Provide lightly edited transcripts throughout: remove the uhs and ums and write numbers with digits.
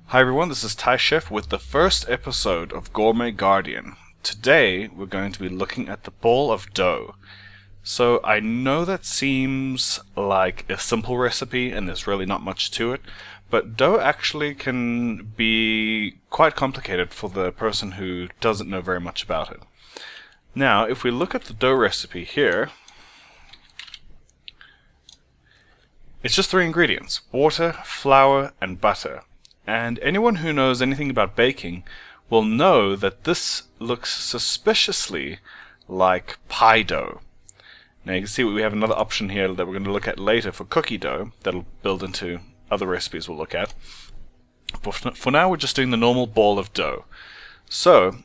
Hi everyone, this is Thai Chef with the first episode of Gourmet Guardian. Today we're going to be looking at the ball of dough. So I know that seems like a simple recipe and there's really not much to it, but dough actually can be quite complicated for the person who doesn't know very much about it. Now, if we look at the dough recipe here, it's just 3 ingredients: water, flour, and butter. And anyone who knows anything about baking will know that this looks suspiciously like pie dough. Now you can see we have another option here that we're going to look at later for cookie dough that'll build into other recipes we'll look at. But for now we're just doing the normal ball of dough. So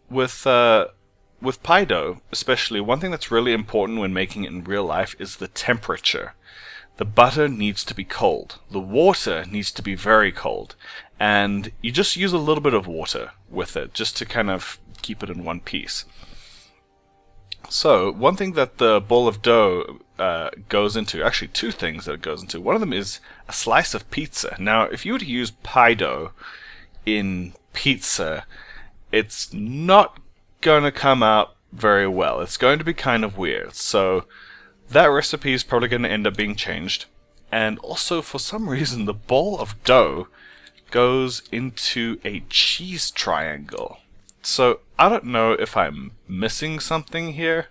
with pie dough especially, one thing that's really important when making it in real life is the temperature. The butter needs to be cold, the water needs to be very cold, and you just use a little bit of water with it just to kind of keep it in one piece. So one thing that the bowl of dough goes into, actually 2 things that it goes into. One of them is a slice of pizza. Now if you were to use pie dough in pizza, it's not going to come out very well. It's going to be kind of weird. So that recipe is probably going to end up being changed. And also, for some reason, the ball of dough goes into a cheese triangle. So I don't know if I'm missing something here,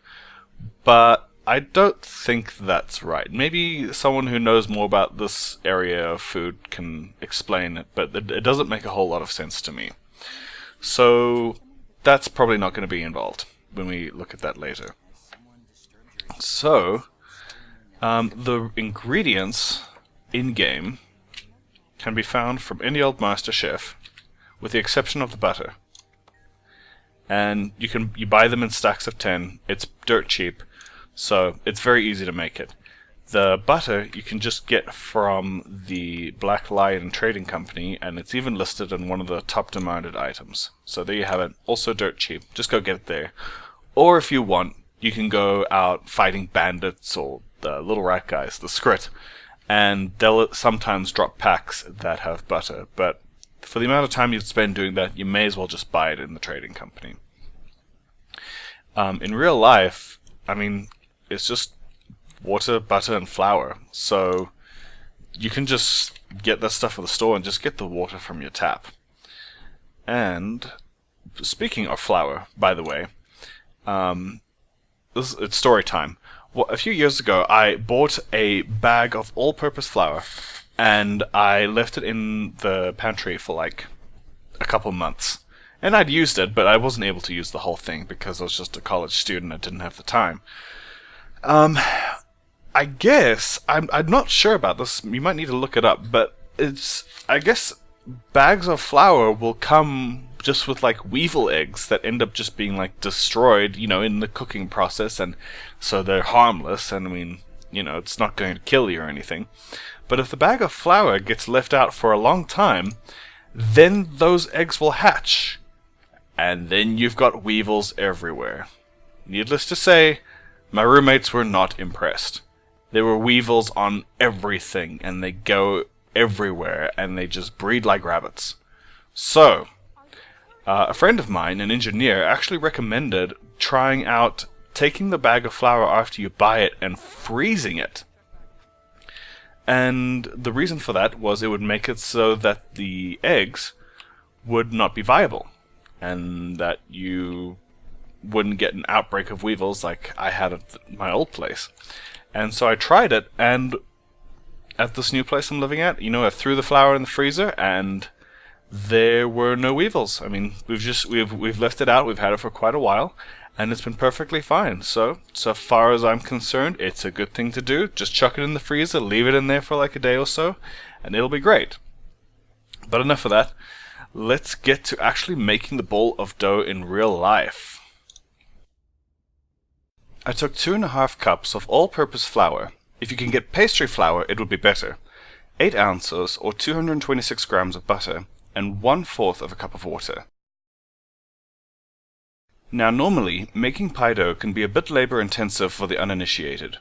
but I don't think that's right. Maybe someone who knows more about this area of food can explain it, but it doesn't make a whole lot of sense to me. So that's probably not going to be involved when we look at that later. So, the ingredients in-game can be found from any old master chef, with the exception of the butter. And you buy them in stacks of 10. It's dirt cheap, so it's very easy to make it. The butter you can just get from the Black Lion Trading Company, and it's even listed in one of the top demanded items. So there you have it, also dirt cheap. Just go get it there. Or if you want, you can go out fighting bandits or the little rat guys, the Skrit, and they'll sometimes drop packs that have butter, but for the amount of time you'd spend doing that, you may as well just buy it in the trading company. In real life, I mean, it's just water, butter, and flour, so you can just get that stuff at the store and just get the water from your tap. And speaking of flour, by the way, it's story time. Well, a few years ago, I bought a bag of all-purpose flour, and I left it in the pantry for like a couple months. And I'd used it, but I wasn't able to use the whole thing because I was just a college student and didn't have the time. I guess, I'm not sure about this, you might need to look it up, but I guess bags of flour will come just with like weevil eggs that end up just being like destroyed, in the cooking process, and so they're harmless, and I mean, it's not going to kill you or anything. But if the bag of flour gets left out for a long time, then those eggs will hatch, and then you've got weevils everywhere. Needless to say, my roommates were not impressed. There were weevils on everything, and they go everywhere, and they just breed like rabbits. So a friend of mine, an engineer, actually recommended trying out taking the bag of flour after you buy it and freezing it. And the reason for that was it would make it so that the eggs would not be viable, and that you wouldn't get an outbreak of weevils like I had at my old place. And so I tried it, and at this new place I'm living at, I threw the flour in the freezer, and there were no weevils. I mean, we've left it out, we've had it for quite a while, and it's been perfectly fine. So far as I'm concerned, it's a good thing to do. Just chuck it in the freezer, leave it in there for like a day or so, and it'll be great. But enough of that. Let's get to actually making the ball of dough in real life. I took 2.5 cups of all-purpose flour. If you can get pastry flour, it would be better. 8 ounces or 226 grams of butter, and 1/4 of a cup of water. Now normally, making pie dough can be a bit labor intensive for the uninitiated,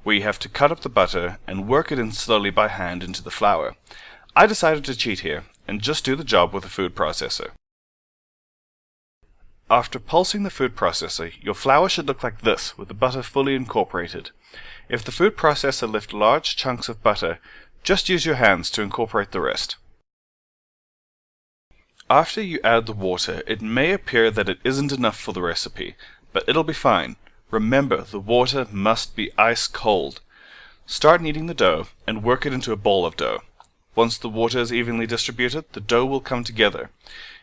where you have to cut up the butter and work it in slowly by hand into the flour. I decided to cheat here and just do the job with a food processor. After pulsing the food processor, your flour should look like this, with the butter fully incorporated. If the food processor left large chunks of butter, just use your hands to incorporate the rest. After you add the water, it may appear that it isn't enough for the recipe, but it'll be fine. Remember, the water must be ice cold. Start kneading the dough and work it into a ball of dough. Once the water is evenly distributed, the dough will come together.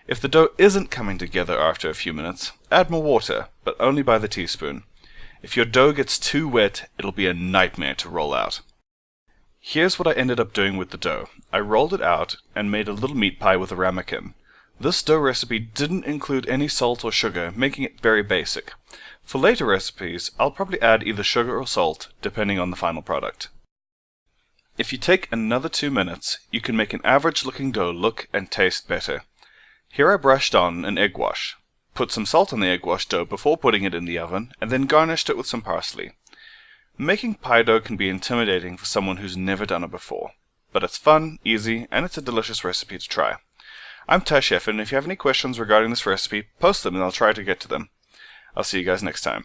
If the dough isn't coming together after a few minutes, add more water, but only by the teaspoon. If your dough gets too wet, it'll be a nightmare to roll out. Here's what I ended up doing with the dough. I rolled it out and made a little meat pie with a ramekin. This dough recipe didn't include any salt or sugar, making it very basic. For later recipes, I'll probably add either sugar or salt, depending on the final product. If you take another 2 minutes, you can make an average looking dough look and taste better. Here I brushed on an egg wash, put some salt on the egg wash dough before putting it in the oven, and then garnished it with some parsley. Making pie dough can be intimidating for someone who's never done it before, but it's fun, easy, and it's a delicious recipe to try. I'm Thai Chef, and if you have any questions regarding this recipe, post them and I'll try to get to them. I'll see you guys next time.